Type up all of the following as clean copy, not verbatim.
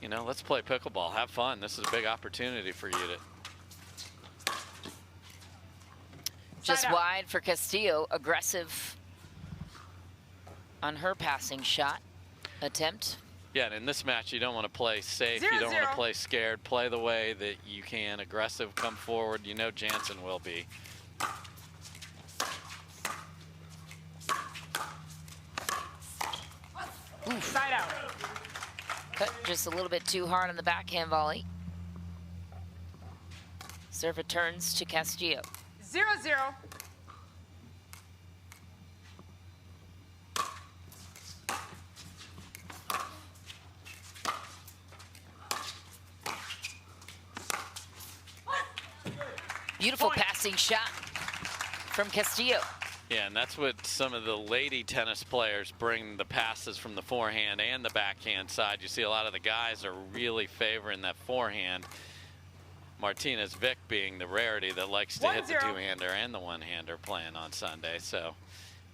you know, let's play pickleball, have fun. This is a big opportunity for you to. Just wide for Castillo, aggressive on her passing shot attempt. Yeah, and in this match, you don't want to play safe. You don't want to play scared. Play the way that you can. Aggressive, come forward. You know Jansen will be. Oof. Side out. Cut just a little bit too hard on the backhand volley. Serve returns to Castillo. 0-0. Beautiful passing shot from Castillo. Yeah, and that's what some of the lady tennis players bring, the passes from the forehand and the backhand side. You see a lot of the guys are really favoring that forehand. Martinez Vic being the rarity that likes to hit the two-hander and the one-hander playing on Sunday. So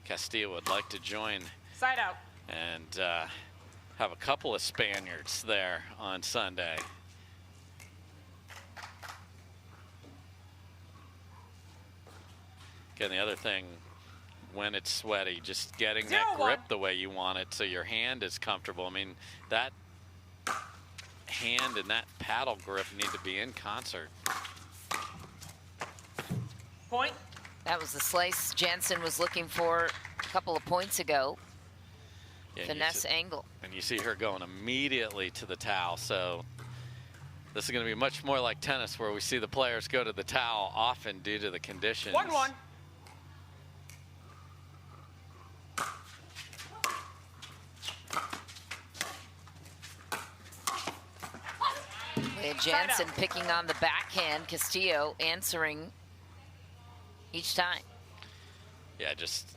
Castillo would like to join Side out. and have a couple of Spaniards there on Sunday. Again, the other thing, when it's sweaty, just getting that grip the way you want it so your hand is comfortable. I mean, that hand and that paddle grip need to be in concert. Point. That was the slice Jansen was looking for a couple of points ago. Yeah, finesse angle. And you see her going immediately to the towel. So this is going to be much more like tennis, where we see the players go to the towel often due to the conditions. 1-1. Lea Jansen picking on the backhand, Castillo answering each time. Yeah, just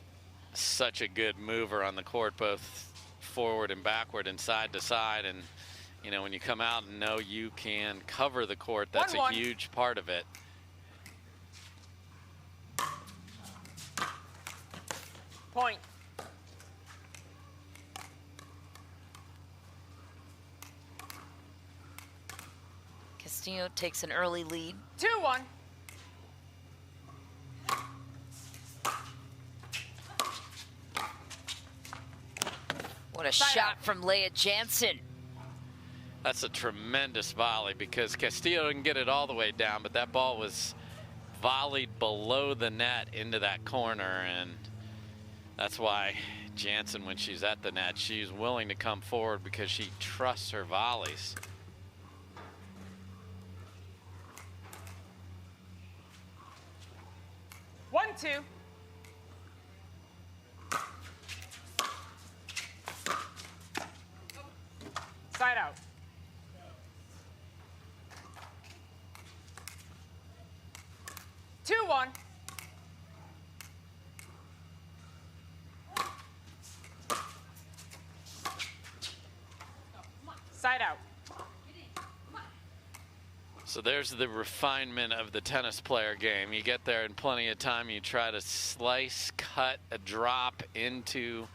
such a good mover on the court, both forward and backward and side to side. And, you know, when you come out and know you can cover the court, that's a huge part of it. Point. Castillo takes an early lead. 2-1. What a shot from Lea Jansen. That's a tremendous volley, because Castillo didn't get it all the way down, but that ball was volleyed below the net into that corner, and that's why Jansen, when she's at the net, she's willing to come forward because she trusts her volleys. One, two. Side out. Two, one. Side out. So there's the refinement of the tennis player game. You get there in plenty of time, you try to slice, cut, a drop into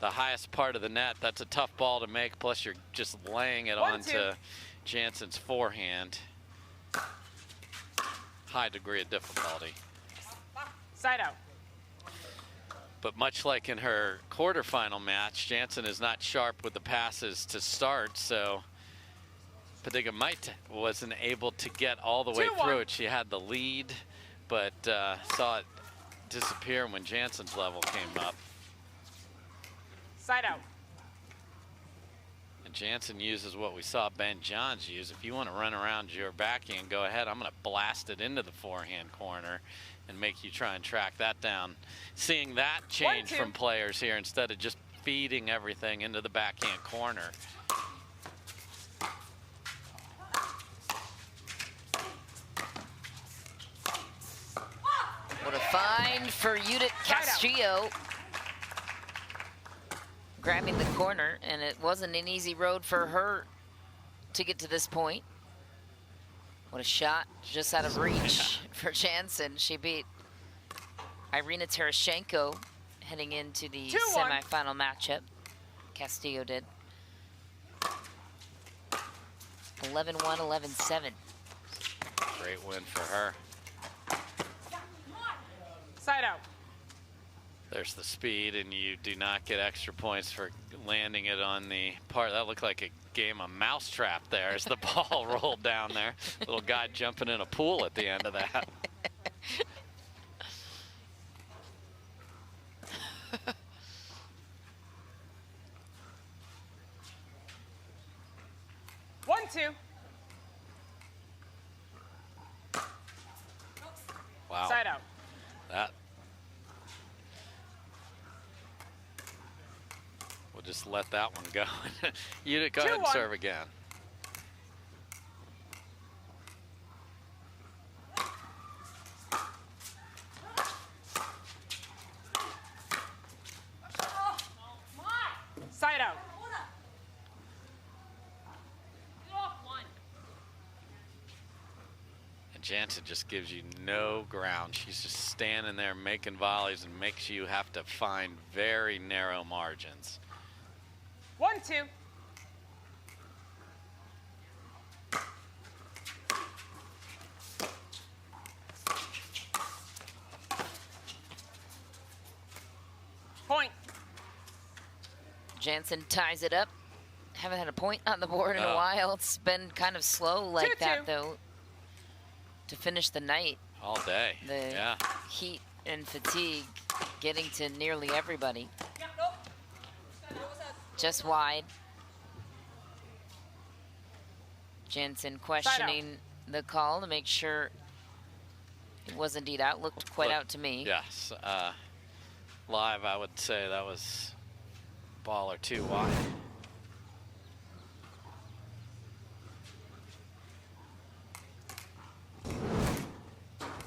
the highest part of the net. That's a tough ball to make, plus you're just laying it onto Jansen's forehand. High degree of difficulty. Side out. But much like in her quarterfinal match, Jansen is not sharp with the passes to start, so Padiga might wasn't able to get all the way through it. She had the lead, but saw it disappear when Jansen's level came up. Side out. And Jansen uses what we saw Ben Johns use. If you want to run around your backhand, go ahead. I'm going to blast it into the forehand corner and make you try and track that down. Seeing that change from players here instead of just feeding everything into the backhand corner. What a find for Judit Castillo. Grabbing the corner, and it wasn't an easy road for her to get to this point. What a shot, just out of reach for Jansen. She beat Irina Tereshchenko heading into the semifinal matchup. Castillo did. 11-1, 11-7. Great win for her. Side out. There's the speed, and you do not get extra points for landing it on the part. That looked like a game of mousetrap there as the ball rolled down there. Little guy jumping in a pool at the end of that. One, two. Wow. Side out. That. We'll just let that one go. You go ahead and 2-1. serve again. Side out. And Jansen just gives you no ground. She's just standing there making volleys and makes you have to find very narrow margins. 1, 2. Point. Jansen ties it up. Haven't had a point on the board in a Oh. while. It's been kind of slow like 2-2. that, though, to finish the night. All day. The Yeah. heat and fatigue getting to nearly everybody. Just wide. Jansen questioning the call to make sure it was indeed out. Looked quite out to me. Yes. Live, I would say that was ball or two wide.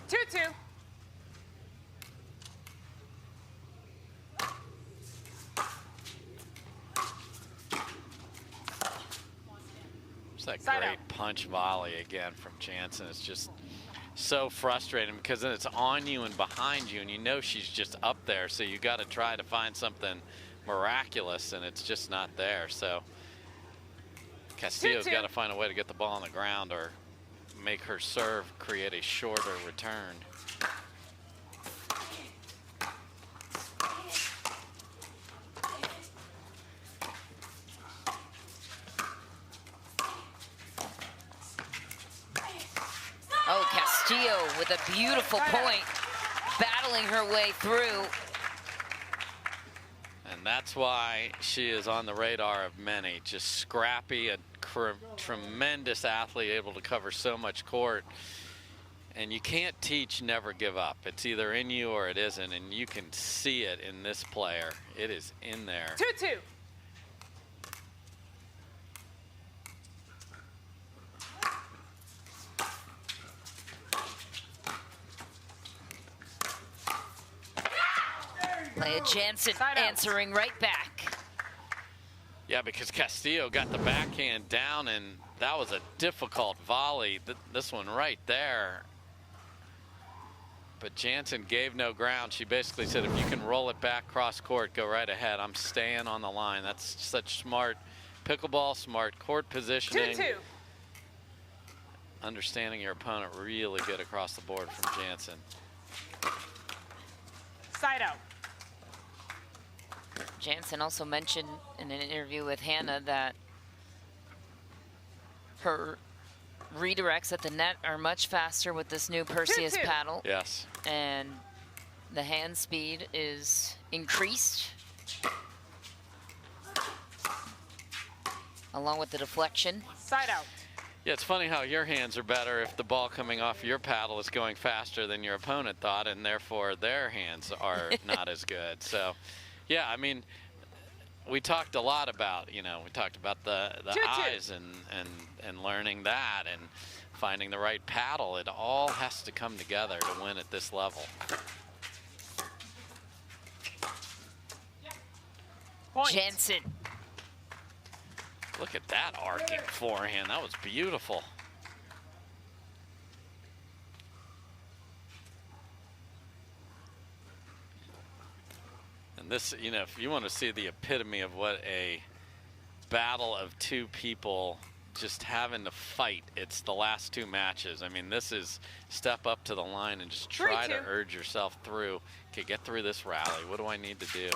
Two, two. It's that Side great out. punch volley again from Jansen. It's just so frustrating because then it's on you and behind you, and you know she's just up there, so you got to try to find something miraculous, and it's just not there. So Castillo's 2-2. got to find a way to get the ball on the ground or make her serve create a shorter return. Oh, Castillo with a beautiful point, battling her way through. And that's why she is on the radar of many. Just scrappy, a tremendous athlete, able to cover so much court. And you can't teach never give up. It's either in you or it isn't, and you can see it in this player. It is in there. 2-2. Lea Jansen Side out. answering right back. Yeah, because Castillo got the backhand down, and that was a difficult volley. This one right there. But Jansen gave no ground. She basically said, if you can roll it back cross court, go right ahead. I'm staying on the line. That's such smart pickleball, smart court positioning. 2-2. Understanding your opponent really good across the board from Jansen. Side out. Jansen also mentioned in an interview with Hannah that her redirects at the net are much faster with this new Perseus 2-2. paddle. Yes. And the hand speed is increased, along with the deflection. Side out. Yeah, it's funny how your hands are better if the ball coming off your paddle is going faster than your opponent thought, and therefore their hands are not as good. So, yeah, I mean, we talked a lot about, we talked about the 2-2. eyes and learning that and finding the right paddle. It all has to come together to win at this level. Point. Jansen. Look at that arcing forehand. That was beautiful. And this, if you want to see the epitome of what a battle of two people just having to fight. It's the last 2 matches. I mean, this is step up to the line and just try to urge yourself through. Okay, get through this rally. What do I need to do?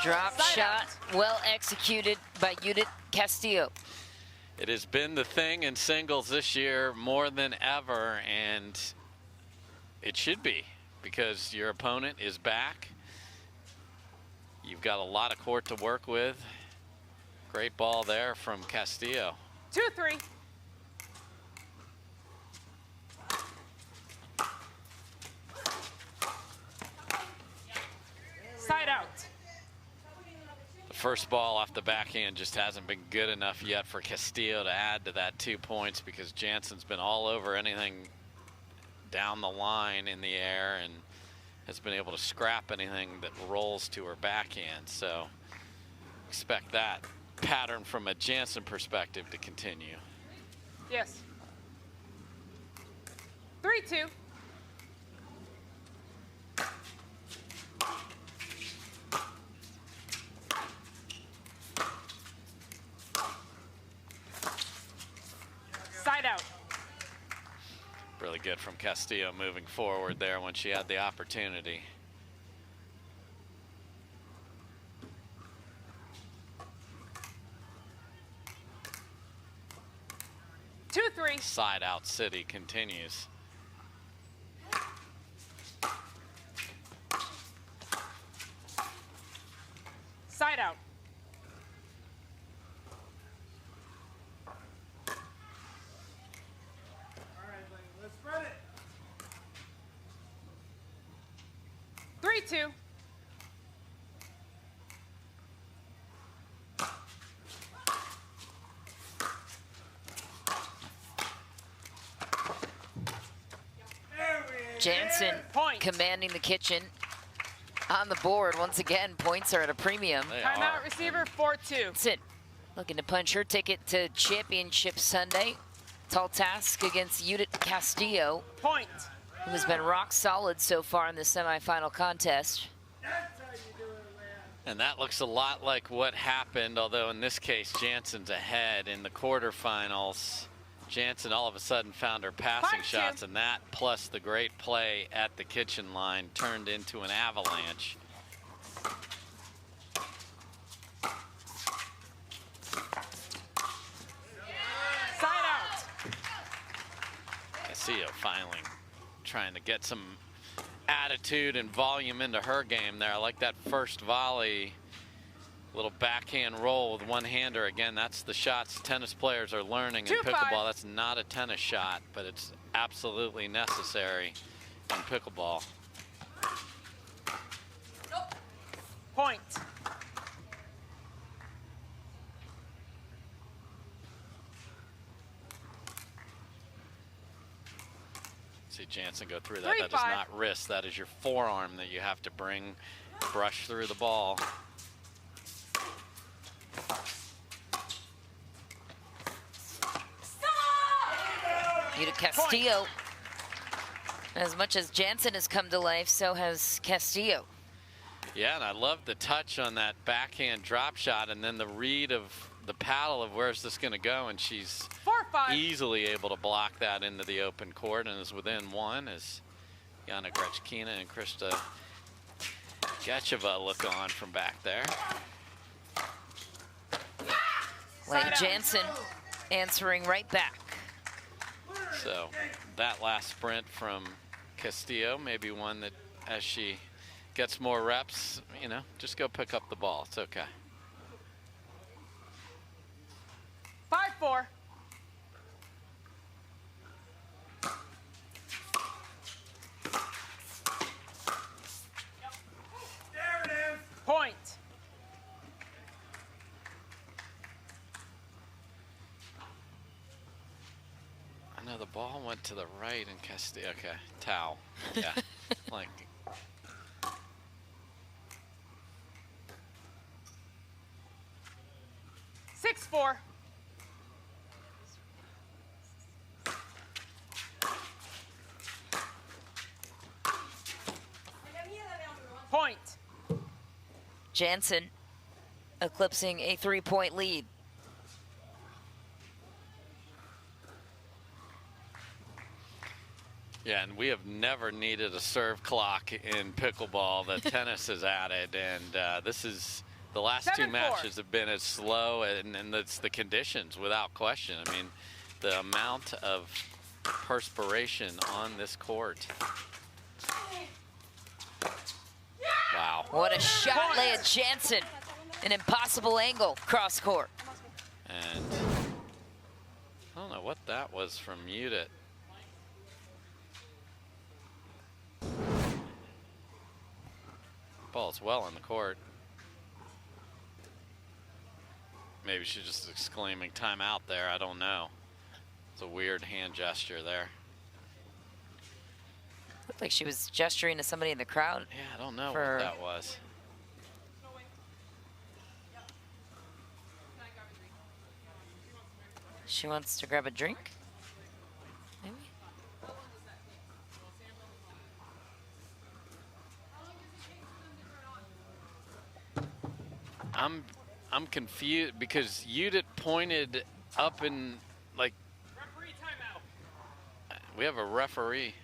Drop shot, well executed by Judit Castillo. It has been the thing in singles this year more than ever, and it should be, because your opponent is back. You've got a lot of court to work with. Great ball there from Castillo. 2-3. Side out. The first ball off the backhand just hasn't been good enough yet for Castillo to add to that 2 points, because Jansen's been all over anything down the line in the air and has been able to scrap anything that rolls to her backhand. So expect that pattern from a Jansen perspective to continue. Yes. 3-2. Side out. Really good from Castillo moving forward there when she had the opportunity. Two, 3. Side out City continues. Side out. Let's spread it. 3-2. Jansen Point. commanding the kitchen on the board. Once again, points are at a premium. They Timeout are. receiver, 4-2. Jansen looking to punch her ticket to Championship Sunday. Tall task against Judit Castillo, Point. who has been rock solid so far in the semifinal contest. That's how you do it, Lea. And that looks a lot like what happened, although in this case, Jansen's ahead in the quarterfinals. Jansen all of a sudden found her passing 5-2. shots, and that plus the great play at the kitchen line turned into an avalanche. Side out. Castillo finally trying to get some attitude and volume into her game there. I like that first volley. Little backhand roll with one-hander. Again, that's the shots tennis players are learning in 2-5. pickleball. That's not a tennis shot, but it's absolutely necessary in pickleball. Point. See Jansen go through that. That is 3-5. not wrist. That is your forearm that you have to bring, brush through the ball. Judit Castillo. As much as Jansen has come to life, so has Castillo. Yeah, and I love the touch on that backhand drop shot and then the read of the paddle of where's this going to go, and she's 4-5. easily able to block that into the open court and is within one as Yana Grechkina and Krista Gacheva look on from back there. Lea Side out. Jansen answering right back. So that last sprint from Castillo, maybe one that as she gets more reps, you know, just go pick up the ball. It's okay. 5-4. There it is. Point. I know the ball went to the right and Castillo. Okay, towel. Yeah, like. 6-4. Point. Jansen eclipsing a 3-point lead. Yeah, and we have never needed a serve clock in pickleball that tennis has added, and this is the last 2 7-4. matches have been as slow, and it's the conditions without question. I mean, the amount of perspiration on this court. Wow. What a shot, Lea Jansen. An impossible angle, cross court. And I don't know what that was from Judit. Ball's well in the court. Maybe she's just exclaiming timeout there, I don't know. It's a weird hand gesture there. Looked like she was gesturing to somebody in the crowd. Yeah, I don't know what that was. She wants to grab a drink? Maybe? I'm confused because Judit pointed up and like Referee timeout. we have a referee.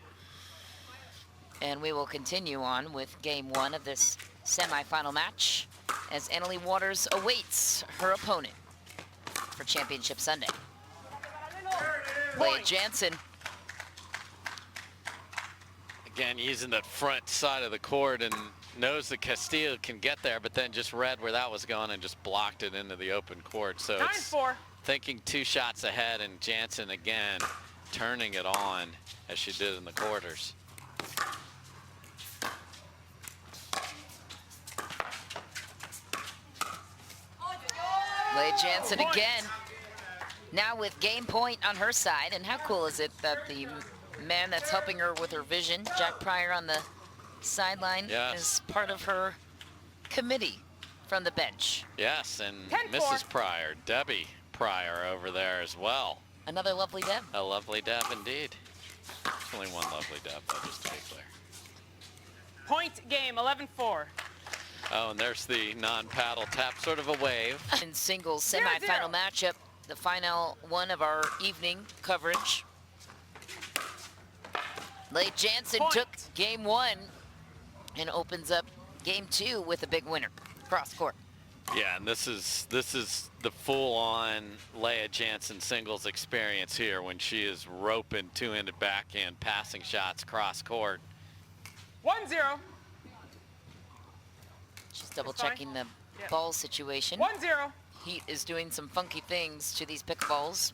And we will continue on with game 1 of this semifinal match as Annalie Waters awaits her opponent for Championship Sunday. Lea Jansen. Again, using the front side of the court and knows that Castillo can get there, but then just read where that was going and just blocked it into the open court. So it's 9-4. thinking 2 shots ahead, and Jansen again turning it on as she did in the quarters. Lea Jansen again. Now with game point on her side. And how cool is it that the man that's helping her with her vision, Jack Pryor on the sideline, is part of her committee from the bench. Yes, and 10-4. Mrs. Pryor, Debbie Pryor over there as well. Another lovely Deb. A lovely Deb indeed. Only one lovely Deb, though, just to be clear. Point game, 11-4. Oh, and there's the non-paddle tap, sort of a wave. In singles semifinal matchup, the final one of our evening coverage. Lea Jansen took game 1 and opens up game 2 with a big winner, cross court. Yeah, and this is the full-on Lea Jansen singles experience here when she is roping 2-handed backhand, passing shots cross court. 1-0. She's double checking the ball situation. 1-0. Heat is doing some funky things to these pickleballs.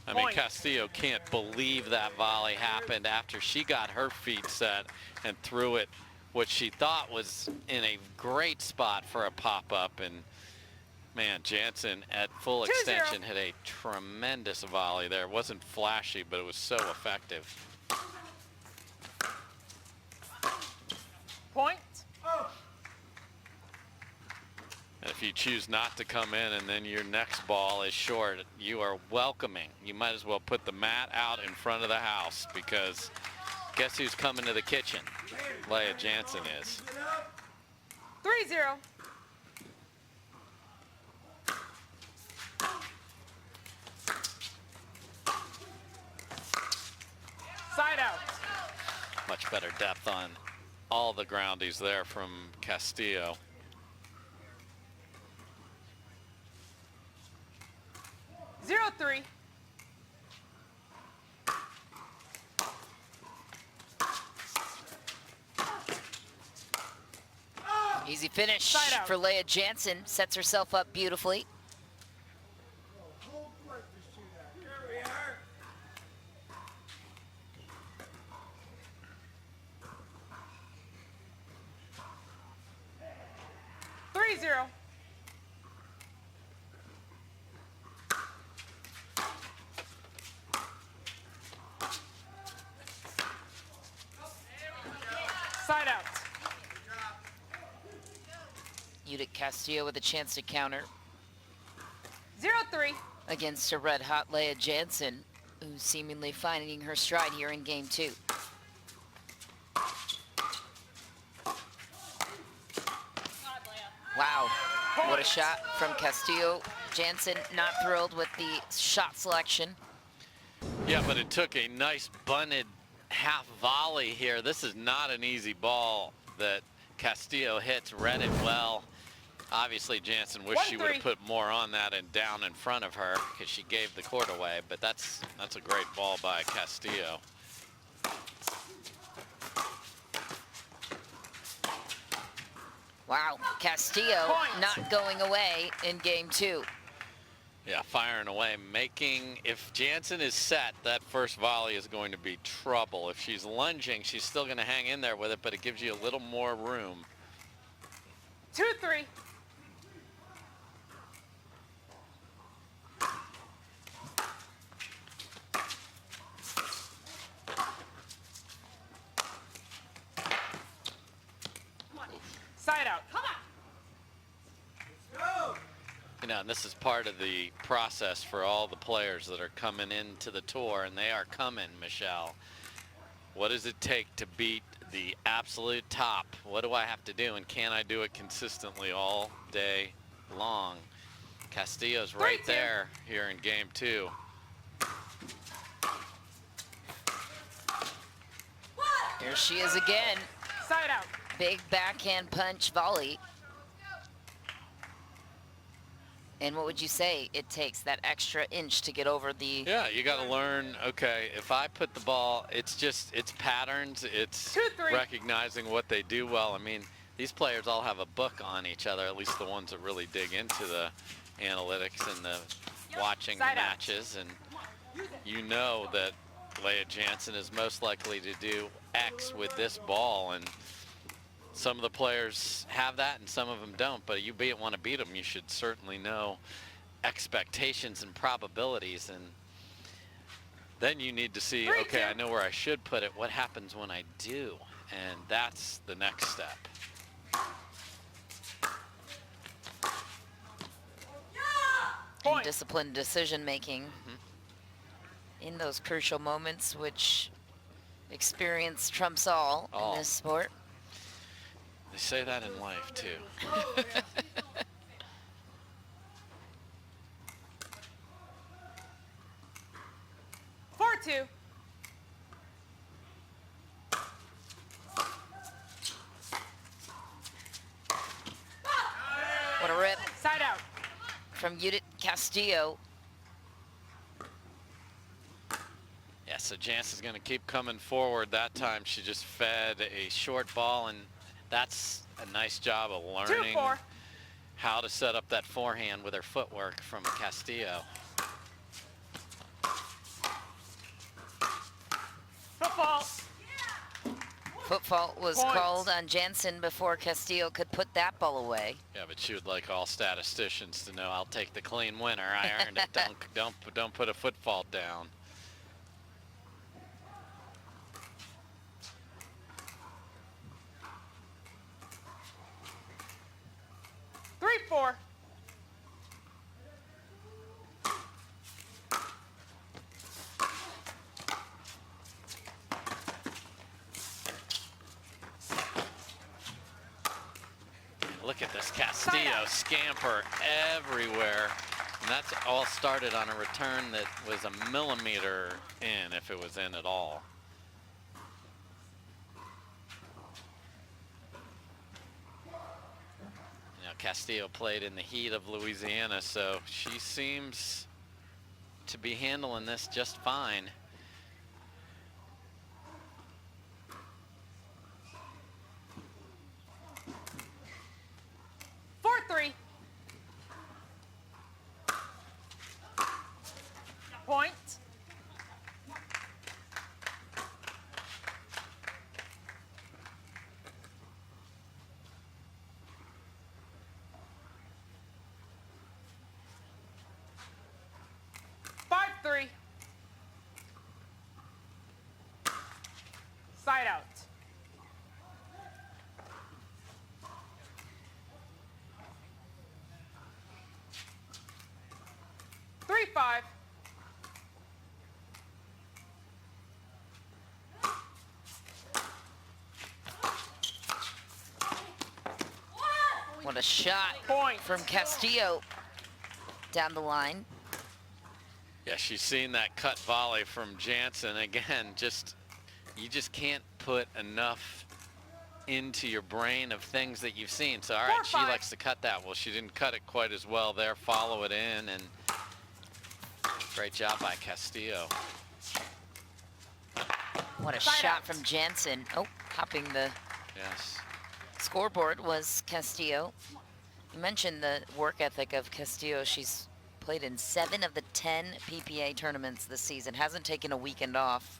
I mean, Castillo can't believe that volley happened after she got her feet set and threw it what she thought was in a great spot for a pop-up. And man, Jansen at full extension hit a tremendous volley there. It wasn't flashy, but it was so effective. Point. And if you choose not to come in and then your next ball is short, you are welcoming. You might as well put the mat out in front of the house, because guess who's coming to the kitchen? Lea Jansen is. 3-0. Side out. Much better depth on all the groundies there from Castillo. Zero 3. Easy finish Side out. for Lea Jansen. Sets herself up beautifully. Here we are. Three 0. Side out. Judit Castillo with a chance to counter. 0-3. against a red-hot Lea Jansen, who's seemingly finding her stride here in game 2. Wow, what a shot from Castillo. Jansen not thrilled with the shot selection. Yeah, but it took a nice bunted half volley here. This is not an easy ball that Castillo hits. Read it well. Obviously, Jansen wished she would have put more on that and down in front of her because she gave the court away. But that's a great ball by Castillo. Wow, Castillo not going away in game 2. Yeah, firing away, making, if Jansen is set, that first volley is going to be trouble. If she's lunging, she's still going to hang in there with it, but it gives you a little more room. 2-3. Side out. Come on. Let's go. You know, and this is part of the process for all the players that are coming into the tour, and they are coming, Michelle. What does it take to beat the absolute top? What do I have to do, and can I do it consistently all day long? Castillo's right there here in game 2. Here she is again. Side out. Big backhand punch volley. And what would you say it takes, that extra inch to get over the... Yeah, you got to learn, okay, if I put the ball, it's patterns, it's 2-3. recognizing what they do well. I mean, these players all have a book on each other, at least the ones that really dig into the analytics and the watching the matches. And you know that Lea Jansen is most likely to do X with this ball, and some of the players have that and some of them don't, but you want to beat them, you should certainly know expectations and probabilities, and then you need to see, okay, I know where I should put it, what happens when I do? And that's the next step. And disciplined decision making in those crucial moments, which experience trumps all in this sport. They say that in life, too. 4-2. What a rip. Side out. From Judit Castillo. Yeah, so Jansen's going to keep coming forward. That time she just fed a short ball, and that's a nice job of learning how to set up that forehand with her footwork from Castillo. Football. Foot fault was called on Jansen before Castillo could put that ball away. Yeah, but she would like all statisticians to know, I'll take the clean winner. I earned it. Don't put a foot fault down. Four. Look at this Castillo scamper everywhere. And that's all started on a return that was a millimeter in, if it was in at all. Castillo played in the heat of Louisiana, so she seems to be handling this just fine. Point. Side out. What a shot Point. from Castillo down the line. Yeah, she's seen that cut volley from Jansen. Again, you just can't put enough into your brain of things that you've seen. So, all right, she likes to cut that. Well, she didn't cut it quite as well there. Follow it in, and great job by Castillo. What a shot from Jansen. Oh, hopping the Yes. scoreboard was Castillo. You mentioned the work ethic of Castillo. She's played in 7 of the 10 PPA tournaments this season. Hasn't taken a weekend off.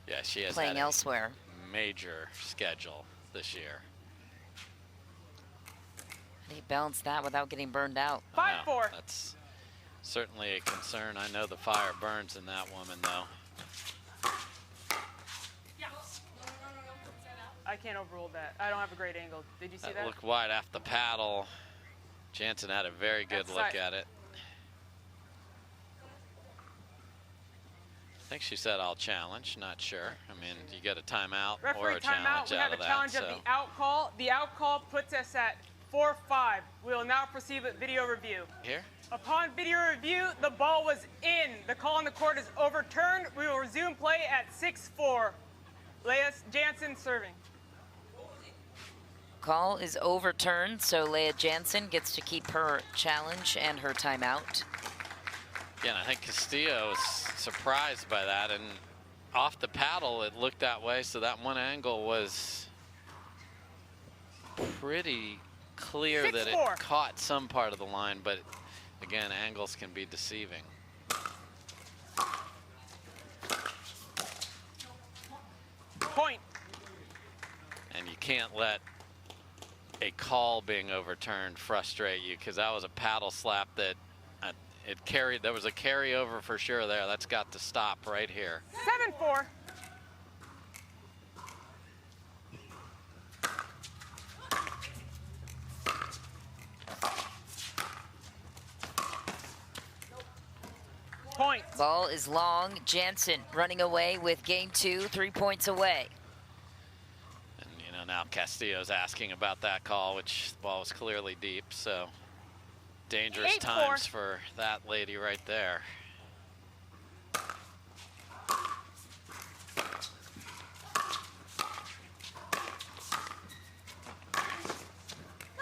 Yeah, she has playing had elsewhere. a major schedule this year. How do you balance that without getting burned out? 5-4. That's certainly a concern. I know the fire burns in that woman, though. I can't overrule that. I don't have a great angle. Did you see that? Looked wide off the paddle. Jansen had a very good look at it. I think she said, "I'll challenge." Not sure. I mean, you get a timeout or Referee a timeout. challenge We out have of a that. challenge of the out call. The out call puts us at 4-5. We will now proceed with video review. Here? Upon video review, the ball was in. The call on the court is overturned. We will resume play at 6-4. Lea Jansen serving. Call is overturned, so Lea Jansen gets to keep her challenge and her timeout. Yeah, and I think Castillo was surprised by that, and off the paddle it looked that way, so that one angle was pretty clear that it caught some part of the line, but again, angles can be deceiving. Point. And you can't let a call being overturned frustrate you, because that was a paddle slap that it carried. There was a carryover for sure there. That's got to stop right here. 7-4. Point. Ball is long. Jansen running away with game 2, 3 points away. And you know, now Castillo's asking about that call, which the ball was clearly deep, so dangerous 8-4. times for that lady right there.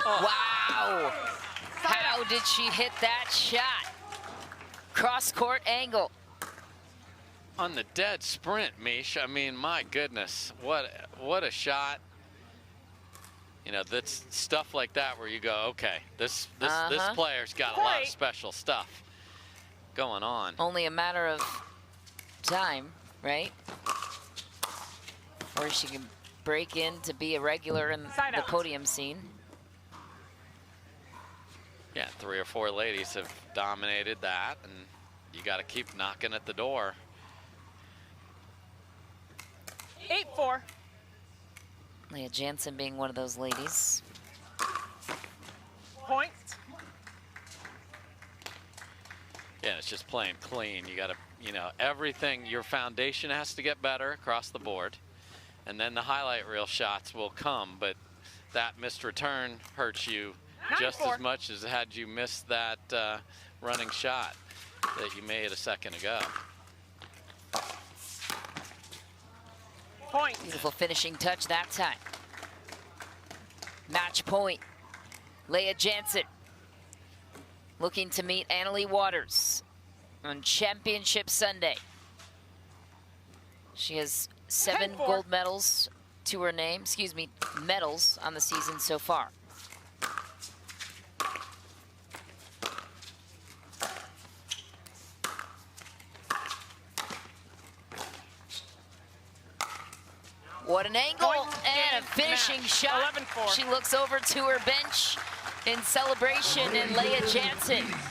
Wow! How did she hit that shot? Cross-court angle. On the dead sprint, Mish. I mean, my goodness, what a shot. You know, that's stuff like that where you go, okay, this player's got a lot of special stuff going on. Only a matter of time, right? Or she can break in to be a regular in the podium scene. Yeah, 3 or 4 ladies have dominated that, and you got to keep knocking at the door. 8-4. Lea Jansen being one of those ladies. Point. Yeah, it's just playing clean. You got to, you know, everything, your foundation has to get better across the board, and then the highlight reel shots will come, but that missed return hurts you just as much as had you missed that running shot that you made a second ago. Point. Beautiful finishing touch that time. Match point. Lea Jansen looking to meet Annalie Waters on Championship Sunday. She has 7 gold medals to her name, medals on the season so far. What an angle, and a finishing shot. 11-4. She looks over to her bench in celebration, and Lea Jansen